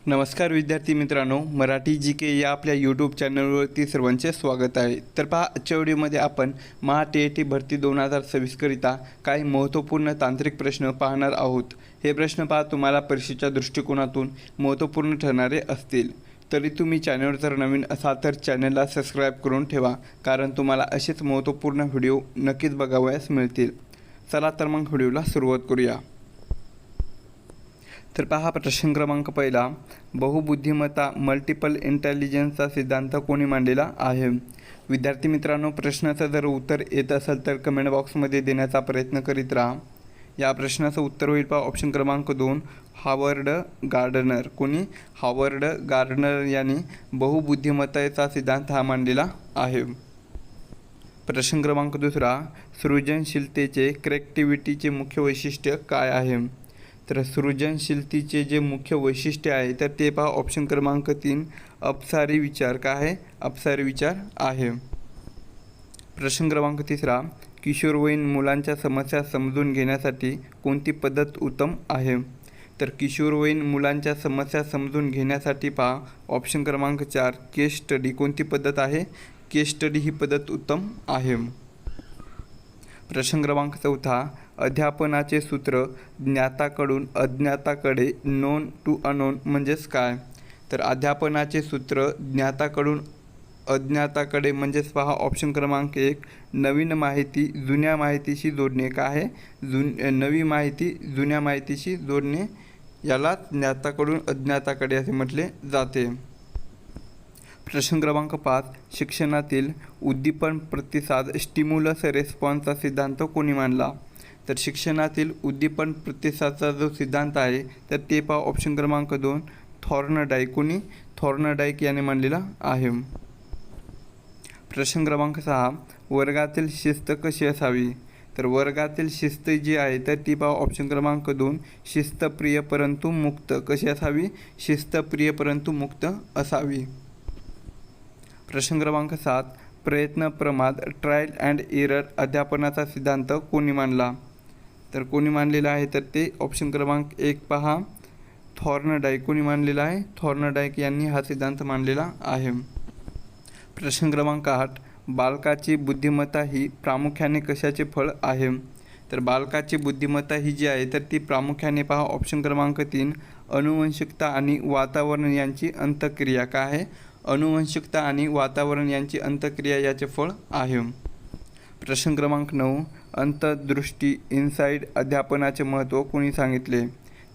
नमस्कार विद्यार्थी मित्रांनो, मराठी जी के या आपल्या यूट्यूब चॅनलवरती सर्वांचे स्वागत आहे। तर पहा, आजच्या व्हिडिओमध्ये आपण महा-टी-ए-टी भरती 2026 करिता काही महत्त्वपूर्ण तांत्रिक प्रश्न पाहणार आहोत। हे प्रश्न पहा तुम्हाला परीक्षेच्या दृष्टिकोनातून महत्त्वपूर्ण ठरणारे असतील। तरी तुम्ही चॅनलवर जर नवीन असाल तर चॅनलला सबस्क्राईब करून ठेवा, कारण तुम्हाला असेच महत्त्वपूर्ण व्हिडिओ नक्कीच बघावयास मिळतील। चला तर मग व्हिडिओला सुरुवात करूया। तर पहा, प्रश्न क्रमांक पहिला, बहुबुद्धिमत्ता मल्टिपल इंटेलिजन्सचा सिद्धांत कोणी मांडलेला आहे? विद्यार्थी मित्रांनो, प्रश्नाचं जर उत्तर येत असेल तर कमेंट बॉक्समध्ये देण्याचा प्रयत्न करीत राहा। या प्रश्नाचं उत्तर होईल पहा ऑप्शन क्रमांक 2, हॉवर्ड गार्डनर। कोणी? हॉवर्ड गार्डनर यांनी बहुबुद्धिमत्तेचा सिद्धांत हा मांडलेला आहे। प्रश्न क्रमांक दुसरा, सृजनशीलतेचे क्रिएटिव्हिटीचे मुख्य वैशिष्ट्य काय आहे? तर सृजनशीलतेचे जे मुख्य वैशिष्ट्य आहे तर ते पहा ऑप्शन क्रमांक 3, अपसारी विचार। काय आहे? अपसारी विचार आहे। प्रश्न क्रमांक तिसरा, किशोरवयीन मुलांच्या समस्या समजून घेण्यासाठी कोणती पद्धत उत्तम आहे? तर किशोरवयीन मुलांच्या समस्या समजून घेण्यासाठी पहा ऑप्शन क्रमांक 4, केस स्टडी। कोणती पद्धत आहे? केस स्टडी ही पद्धत उत्तम आहे। प्रश्न क्रमांक चौथा, अध्यापनाचे सूत्र ज्ञाताकडून अज्ञाताकडे, नोन टू अनोन म्हणजेच काय? तर अध्यापनाचे सूत्र ज्ञाताकडून अज्ञाताकडे म्हणजेच पहा ऑप्शन क्रमांक 1, नवीन माहिती जुन्या माहितीशी जोडणे। काय आहे? नवी माहिती जुन्या माहितीशी जोडणे, याला ज्ञाताकडून अज्ञाताकडे असे म्हटले जाते। प्रश्न क्रमांक 5, शिक्षणातील उद्दीपन प्रतिसाद स्टिम्युलस रेस्पॉन्सचा सिद्धांत कोणी मांडला? तर शिक्षणातील उद्दीपन प्रतिसादाचा जो सिद्धांत आहे तर ते पहा ऑप्शन क्रमांक 2, थॉर्नडाईक। कोणी? थॉर्नडाईक याने मांडलेला आहे। प्रश्न क्रमांक 6, वर्गातील शिस्त कशी असावी? तर वर्गातील शिस्त जी आहे तर ती पहा ऑप्शन क्रमांक 2, शिस्तप्रिय परंतु मुक्त। कशी असावी? शिस्तप्रिय परंतु मुक्त असावी। प्रश्न क्रमांक 7, प्रयत्न प्रमाद ट्रायल अँड एरर अध्यापनाचा सिद्धांत कोणी मांडला? तर कोणी मांडलेला आहे तर ते ऑप्शन क्रमांक 1 पहा, थॉर्नडाईक। कोणी मांडलेला आहे? थॉर्नडाईक यांनी हा सिद्धांत मांडलेला आहे। प्रश्न क्रमांक 8, बालकाची बुद्धिमत्ता ही प्रामुख्याने कशाचे फळ आहे? तर बालकाची बुद्धिमत्ता ही जी आहे तर ती प्रामुख्याने पहा ऑप्शन क्रमांक 3, अनुवंशिकता आणि वातावरण यांची अंतक्रिया। काय आहे? अनुवंशिकता आणि वातावरण यांची अंतक्रिया याचे फळ आहे। प्रश्न क्रमांक 9, अंतर्दृष्टी इनसाइड अध्यापनाचे महत्त्व कोणी सांगितले?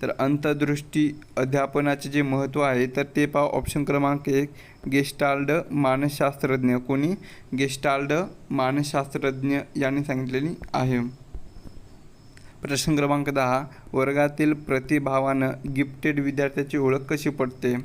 तर अंतर्दृष्टी अध्यापनाचे जे महत्त्व आहे तर ते पहा ऑप्शन क्रमांक 1, गेस्टाल्ड मानसशास्त्रज्ञ। कोणी? गेस्टाल्ड मानसशास्त्रज्ञ यांनी सांगितलेली आहे। प्रश्न क्रमांक 10, वर्गातील प्रतिभावान गिफ्टेड विद्यार्थ्याची ओळख कशी पडते?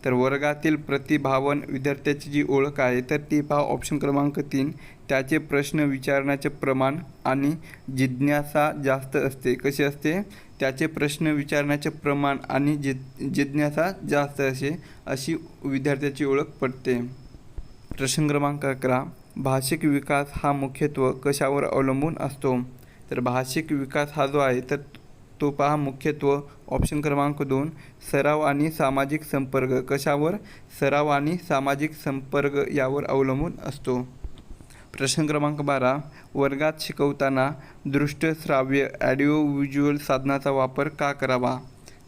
तर वर्गातील प्रतिभावान विद्यार्थ्याची जी ओळख आहे तर ती पहा ऑप्शन क्रमांक 3, त्याचे प्रश्न विचारण्याचे प्रमाण आणि जिज्ञासा जास्त असते। कशी असते? त्याचे प्रश्न विचारण्याचे प्रमाण आणि जिज्ञासा जास्त अशी विद्यार्थ्याची ओळख पडते। प्रश्न क्रमांक 11, भाषिक विकास हा मुख्यत्वे कशावर अवलंबून असतो? तर भाषिक विकास हा जो आहे तर तो पहा मुख्यत्वे ऑप्शन क्रमांक 2, सराव आणि सामाजिक संपर्क। कशावर? सराव आणि सामाजिक संपर्क यावर अवलंबून असतो। प्रश्न क्रमांक 12, वर्गात शिकवताना दृश्य श्राव्य ऑडिओ व्हिज्युअल साधनाचा वापर का करावा?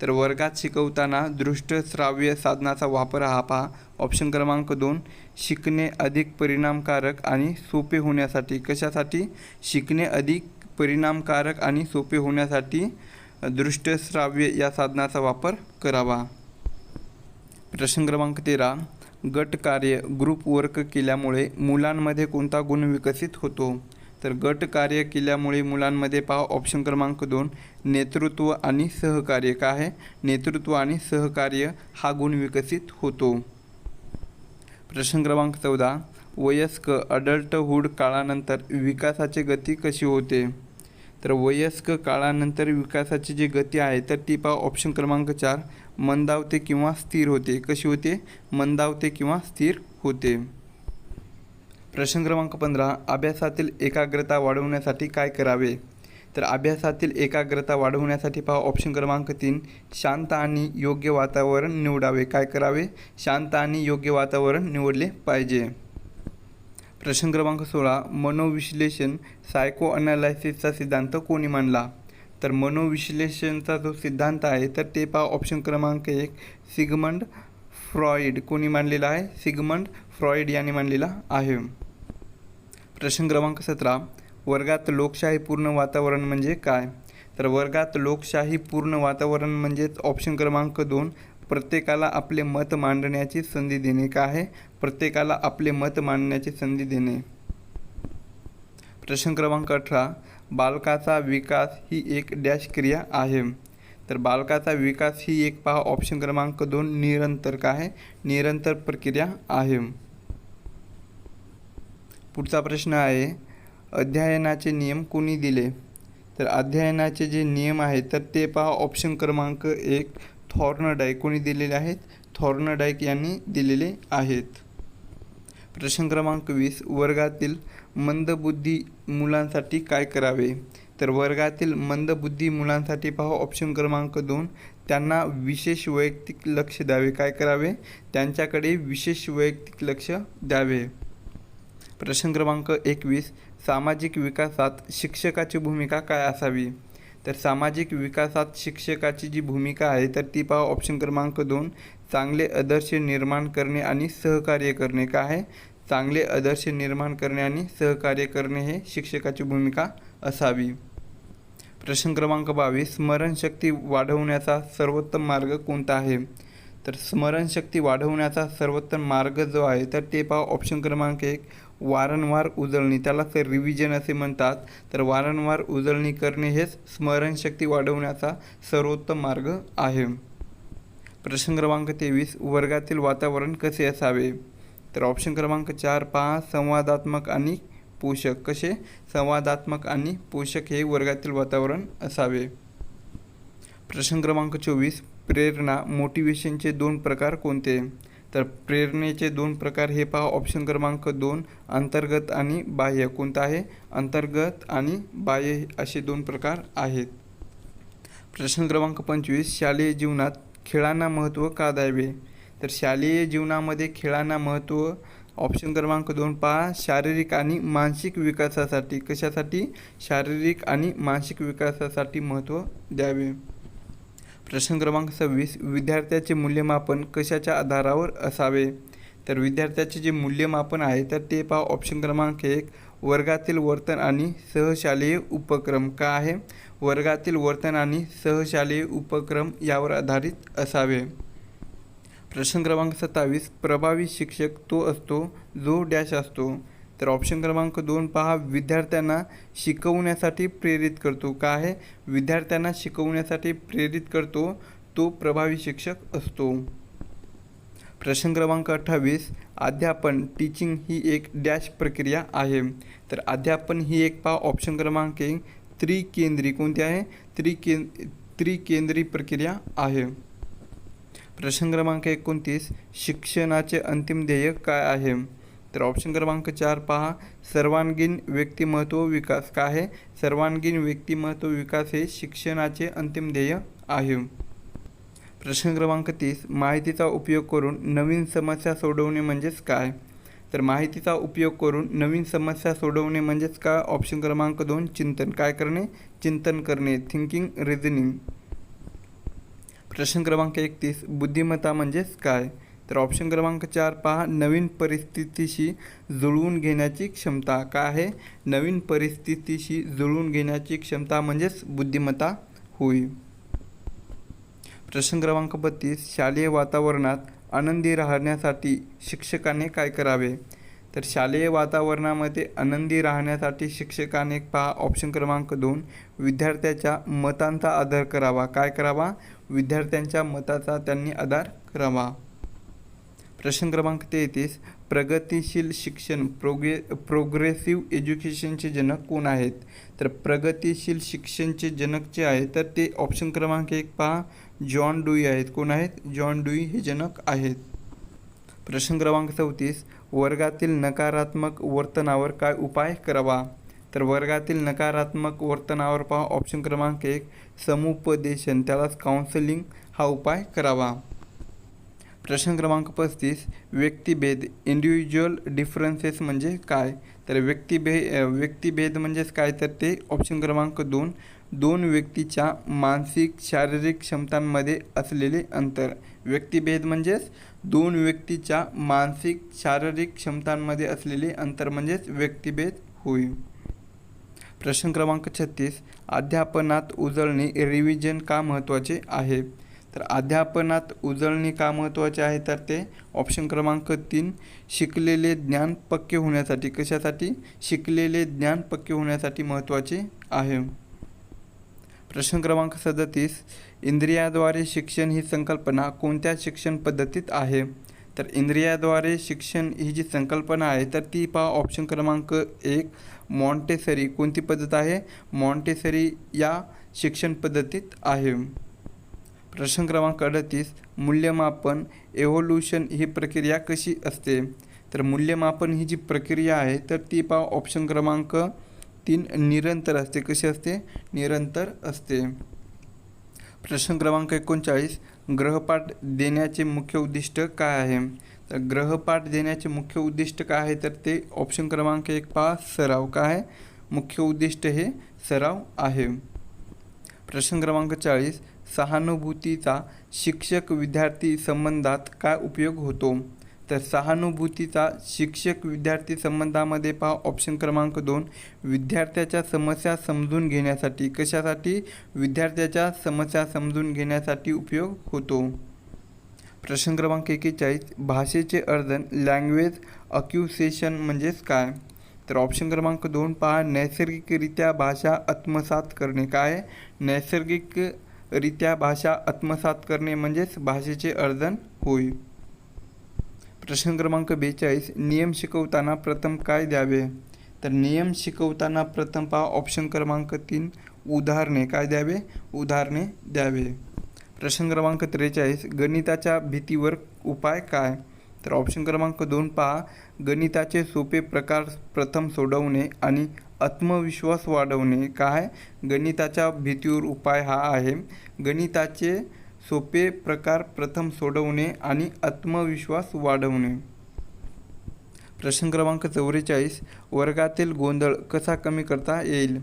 तर वर्गात शिकवताना दृश्य श्राव्य साधनाचा वापर हा पहा ऑप्शन क्रमांक 2, शिकणे अधिक परिणामकारक आणि सोपे होण्यासाठी। कशासाठी? शिकणे अधिक परिणामकारक आणि सोपे होण्यासाठी दृश्य श्राव्य या साधनाचा वापर करावा। प्रश्न क्रमांक 13, गट कार्य ग्रुप वर्क केल्यामुळे मुलांमध्ये कोणता गुण विकसित होतो? तर गट कार्य केल्यामुळे मुलांमध्ये पहा ऑप्शन क्रमांक 2, नेतृत्व आणि सहकार्य। काय आहे? नेतृत्व आणि सहकार्य हा गुण विकसित होतो। प्रश्न क्रमांक 14, वयस्क अडल्टहूड काळानंतर विकासाची गती कशी होते? तर वयस्क काळानंतर विकासाची जी गती आहे तर ती पहा ऑप्शन क्रमांक 4, मंदावते किंवा स्थिर होते। कशी होते? मंदावते किंवा स्थिर होते। प्रश्न क्रमांक 15, अभ्यासातील एकाग्रता वाढवण्यासाठी काय करावे? तर अभ्यासातील एकाग्रता वाढवण्यासाठी पहा ऑप्शन क्रमांक 3 शांत आणि योग्य वातावरण निवडावे. काय करावे? शांत आणि योग्य वातावरण निवडले पाहिजे. प्रश्न क्रमांक 16 मनोविश्लेषण सायको अनालायसिसचा सिद्धांत कोणी मांडला? तर मनोविश्लेषणचा जो सिद्धांत आहे तर ते पहा ऑप्शन क्रमांक 1 सिगमंड फ्रॉइड. कोणी मांडलेला आहे? सिगमंड फ्रॉइड यांनी मांडलेला आहे. प्रश्न क्रमांक 17 वर्गात लोकशाहीपूर्ण वातावरण म्हणजे काय? तर वर्गात लोकशाहीपूर्ण वातावरण म्हणजेच ऑप्शन क्रमांक 2 प्रत्येकाला आपले मत मांडण्याची संधी देणे. काय आहे? प्रत्येकाला आपले मत मांडण्याची संधी देणे. प्रश्न क्रमांक 18 बालकाचा विकास ही एक डॅश क्रिया आहे. तर बालकाचा विकास ही एक पहा ऑप्शन क्रमांक 2 निरंतर. काय आहे? निरंतर प्रक्रिया आहे. पुढचा प्रश्न आहे अध्ययनाचे नियम कोणी दिले? तर अध्ययनाचे जे नियम आहेत तर ते पहा ऑप्शन क्रमांक 1 थॉर्नडाईक. कोणी दिलेले आहेत? थॉर्नडाईक यांनी दिलेले आहेत. प्रश्न क्रमांक 20 वर्गातील मंदबुद्धी मुलांसाठी काय करावे? तर वर्गातील मंदबुद्धी मुलांसाठी पहा ऑप्शन क्रमांक 2 त्यांना विशेष वैयक्तिक लक्ष द्यावे. काय करावे? त्यांच्याकडे विशेष वैयक्तिक लक्ष द्यावे. प्रश्न क्रमांक 21 सामाजिक विकासात शिक्षकाची भूमिका काय असावी? तर सामाजिक विकासात शिक्षकाची जी भूमिका आहे तर ती पहा ऑप्शन क्रमांक 2 चांगले आदर्श निर्माण करणे आणि सहकार्य करणे. काय आहे? चांगले आदर्श निर्माण करणे आणि सहकार्य करणे हे शिक्षकाची भूमिका असावी. प्रश्न क्रमांक 22 स्मरणशक्ती वाढवण्याचा सर्वोत्तम मार्ग कोणता आहे? तर स्मरणशक्ती वाढवण्याचा सर्वोत्तम मार्ग जो आहे तर ते पहा ऑप्शन क्रमांक 1 वारंवार उजळणी. त्याला तर रिव्हिजन असे म्हणतात. तर वारंवार उजळणी करणे हेच स्मरणशक्ती वाढवण्याचा सर्वोत्तम मार्ग आहे. प्रश्न क्रमांक 23 वर्गातील वातावरण कसे असावे? तर ऑप्शन क्रमांक 4 पहा संवादात्मक आणि पोषक. कसे? संवादात्मक आणि पोषक हे वर्गातील वातावरण असावे. प्रश्न क्रमांक 24 प्रेरणा मोटिवेशनचे 2 प्रकार कोणते? तर प्रेरणेचे 2 प्रकार हे पहा ऑप्शन क्रमांक 2 अंतर्गत आणि बाह्य. कोणतं आहे? अंतर्गत आणि बाह्य असे 2 प्रकार आहेत. प्रश्न क्रमांक 25 शालेय जीवनात खेळांना महत्त्व का द्यावे? तर शालेय जीवनामध्ये खेळांना महत्त्व ऑप्शन क्रमांक 2 पहा शारीरिक आणि मानसिक विकासासाठी. कशासाठी? शारीरिक आणि मानसिक विकासासाठी महत्त्व द्यावे. प्रश्न क्रमांक 26 विद्यार्थ्याचे मूल्यमापन कशाच्या आधारावर असावे? तर विद्यार्थ्याचे जे मूल्यमापन आहे तर ते पहा ऑप्शन क्रमांक 1 वर्गातील वर्तन आणि सहशालेय उपक्रम. का आहे? वर्गातील वर्तन आणि सहशालेय उपक्रम यावर आधारित असावे. प्रश्न क्रमांक 27 प्रभावी शिक्षक तो असतो जो डॅश असतो. तर ऑप्शन क्रमांक 2 पहा विद्यार्थ्यांना शिकवण्यासाठी प्रेरित करतो. का आहे? विद्यार्थ्यांना शिकवण्यासाठी प्रेरित करतो तो प्रभावी शिक्षक असतो. प्रश्न क्रमांक 28 अध्यापन टीचिंग ही एक डॅश प्रक्रिया आहे. तर अध्यापन ही एक पहा ऑप्शन क्रमांक 1 त्रिकेंद्री. कोणती आहे? त्रिकेंद्री प्रक्रिया आहे. प्रश्न क्रमांक 29 शिक्षणाचे अंतिम ध्येय काय आहे? तर ऑप्शन क्रमांक 4 पहा सर्वांगीण व्यक्तिमत्व विकास. काय आहे? सर्वांगीण व्यक्तिमत्व विकास हे शिक्षणाचे अंतिम ध्येय आहे. प्रश्न क्रमांक 30 माहितीचा उपयोग करून नवीन समस्या सोडवणे म्हणजेच काय? तर माहितीचा उपयोग करून नवीन समस्या सोडवणे म्हणजेच काय? ऑप्शन क्रमांक 2 चिंतन. काय करणे? चिंतन करणे. Thinking reasoning. प्रश्न क्रमांक 31 बुद्धिमत्ता म्हणजेच काय? तर ऑप्शन क्रमांक 4 पहा नवीन परिस्थितीशी जुळवून घेण्याची क्षमता. काय आहे? नवीन परिस्थितीशी जुळवून घेण्याची क्षमता म्हणजेच बुद्धिमत्ता होय. प्रश्न क्रमांक 32 शालेय वातावरणात आनंदी राहण्यासाठी शिक्षकाने काय करावे? तर शालेय वातावरणामध्ये आनंदी राहण्यासाठी शिक्षकाने पहा ऑप्शन क्रमांक 2 विद्यार्थ्याच्या मतांचा आदर करावा. काय करावा? विद्यार्थ्यांच्या मताचा त्यांनी आदर करावा. प्रश्न क्रमांक 33 प्रगतिशील शिक्षण प्रोग्रेसिव्ह एज्युकेशनचे जनक कोण आहेत? तर प्रगतिशील शिक्षणचे जनक जे आहेत तर ते ऑप्शन क्रमांक 1 पहा जॉन ड्यूई आहेत. कोण आहेत? जॉन ड्यूई हे जनक आहेत. प्रश्न क्रमांक 34 वर्गातील नकारात्मक वर्तनावर काय उपाय करावा? तर वर्गातील नकारात्मक वर्तनावर पहा ऑप्शन क्रमांक 1 समुपदेशन, त्यालाच काउन्सिलिंग हा उपाय करावा. प्रश्न क्रमांक 35 व्यक्तिभेद इंडिव्हिज्युअल डिफरन्सेस म्हणजे काय? तर व्यक्तिभेद म्हणजेच काय? तर ते ऑप्शन क्रमांक 2 दोन व्यक्तीच्या मानसिक शारीरिक क्षमतांमध्ये असलेले अंतर. व्यक्तिभेद म्हणजेच दोन व्यक्तीच्या मानसिक शारीरिक क्षमतांमध्ये असलेले अंतर म्हणजेच व्यक्तिभेद होय. प्रश्न क्रमांक 36 अध्यापनात उजळणी रिव्हिजन का महत्त्वाचे आहे? तर अध्यापनात उजळणी का महत्त्वाचे आहे? तर ते ऑप्शन क्रमांक 3 शिकलेले ज्ञान पक्के होण्यासाठी. कशासाठी? शिकलेले ज्ञान पक्के होण्यासाठी महत्त्वाचे आहे. प्रश्न क्रमांक 37 इंद्रियाद्वारे शिक्षण ही संकल्पना कोणत्या शिक्षण पद्धतीत आहे? तर इंद्रियाद्वारे शिक्षण ही जी संकल्पना आहे तर ती पहा ऑप्शन क्रमांक 1 मॉन्टेसरी. कोणती पद्धत आहे? मॉन्टेसरी या शिक्षण पद्धतीत आहे. प्रश्न क्रमांक 38 मूल्यमापन एव्होल्यूशन ही प्रक्रिया कशी असते? तर मूल्यमापन ही जी प्रक्रिया आहे तर ती पहा ऑप्शन क्रमांक 3 निरंतर असते. कशी असते? निरंतर असते. प्रश्न क्रमांक 39 गृहपाठ देण्याचे मुख्य उद्दिष्ट काय आहे? तर गृहपाठ देण्याचे मुख्य उद्दिष्ट काय आहे? तर ते ऑप्शन क्रमांक 1 पहा सराव. काय आहे? मुख्य उद्दिष्ट हे सराव आहे. प्रश्न क्रमांक 40 सहानुभूतीचा शिक्षक विद्यार्थी संबंधात काय उपयोग होतो? तर सहानुभूतीचा शिक्षक विद्यार्थी संबंधामध्ये पहा ऑप्शन क्रमांक 2 विद्यार्थ्याच्या समस्या समजून घेण्यासाठी. कशासाठी? विद्यार्थ्याच्या समस्या समजून घेण्यासाठी उपयोग होतो. प्रश्न क्रमांक 41 भाषेचे अर्धन लँग्वेज अक्युसेशन म्हणजेच काय? तर ऑप्शन क्रमांक 2 पहा नैसर्गिकरित्या भाषा आत्मसात करणे. काय? नैसर्गिकरित्या भाषा आत्मसात करणे म्हणजेच भाषेचे अर्धन होय. प्रश्न क्रमांक 42 नियम शिकवताना प्रथम काय द्यावे? तर नियम शिकवताना प्रथम पहा ऑप्शन क्रमांक 3 उदाहरणे. काय द्यावे? उदाहरणे द्यावे. प्रश्न क्रमांक 43 गणिताच्या भीतीवर उपाय काय? तर ऑप्शन क्रमांक 2 पहा गणिताचे सोपे प्रकार प्रथम सोडवणे आणि आत्मविश्वास वाढवणे. काय? गणिताच्या भीतीवर उपाय हा आहे गणिताचे सोपे प्रकार प्रथम सोडवणे आणि आत्मविश्वास वाढवणे. प्रश्न क्रमांक 44 वर्गातील गोंधळ कसा कमी करता येईल?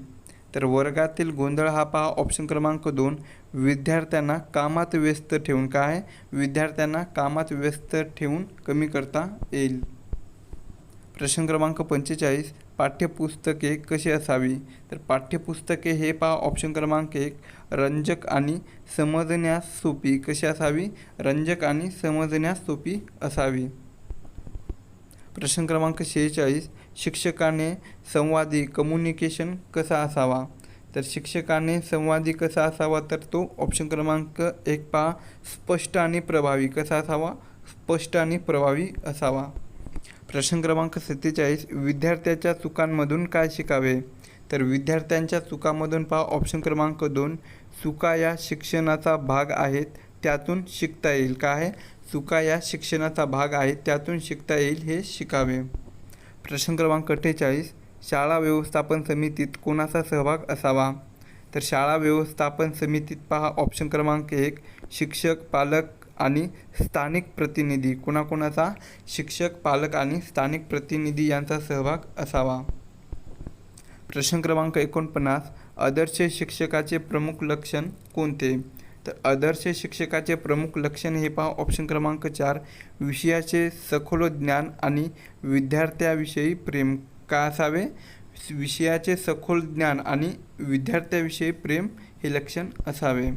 तर वर्गातील गोंधळ हा पहा ऑप्शन क्रमांक 2 विद्यार्थ्यांना कामात व्यस्त ठेवून. काय? विद्यार्थ्यांना कामात व्यस्त ठेवून कमी करता येईल. प्रश्न क्रमांक 45 पाठ्यपुस्तके कशी असावी? तर पाठ्यपुस्तके हे पहा ऑप्शन क्रमांक 1 रंजक आणि समजण्यास सोपी. कशी असावी? रंजक आणि समजण्यास सोपी असावी. प्रश्न क्रमांक 46 शिक्षकाने संवादी कम्युनिकेशन कसा असावा? तर शिक्षकाने संवादी कसा असावा? तर तो ऑप्शन क्रमांक 1 पहा स्पष्ट आणि प्रभावी. कसा असावा? स्पष्ट आणि प्रभावी असावा. प्रश्न क्रमांक 47 विद्यार्थ्याच्या चुकांमधून काय शिकावे? तर विद्यार्थ्यांच्या चुकांमधून पहा ऑप्शन क्रमांक 2 चुका या शिक्षणाचा भाग आहेत त्यातून शिकता येईल. काय? चुका या शिक्षणाचा भाग आहेत त्यातून शिकता येईल हे शिकावे. प्रश्न क्रमांक 48 शाळा व्यवस्थापन समितीत कोणाचा सहभाग असावा? तर शाळा व्यवस्थापन समितीत पहा ऑप्शन क्रमांक 1 शिक्षक पालक आणि स्थानिक प्रतिनिधी. कोणाकोणाचा? शिक्षक पालक आणि स्थानिक प्रतिनिधी यांचा सहभाग असावा. प्रश्न क्रमांक 49 आदर्श शिक्षकाचे प्रमुख लक्षण कोणते? तर आदर्श शिक्षकाचे प्रमुख लक्षण हे पहा ऑप्शन क्रमांक 4 विषयाचे सखोल ज्ञान आणि विद्यार्थ्याविषयी प्रेम. काय असावे? विषयाचे सखोल ज्ञान आणि विद्यार्थ्याविषयी प्रेम हे लक्षण असावे.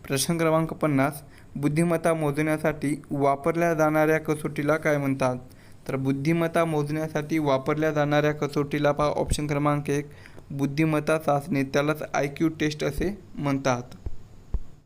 प्रश्न क्रमांक 50 बुद्धिमत्ता मोजण्यासाठी वापरल्या जाणाऱ्या कसोटीला काय म्हणतात? तर बुद्धिमत्ता मोजण्यासाठी वापरल्या जाणाऱ्या कसोटीला पहा ऑप्शन क्रमांक 1 बुद्धिमत्ता चाचणी. त्यालाच IQ टेस्ट असे म्हणतात.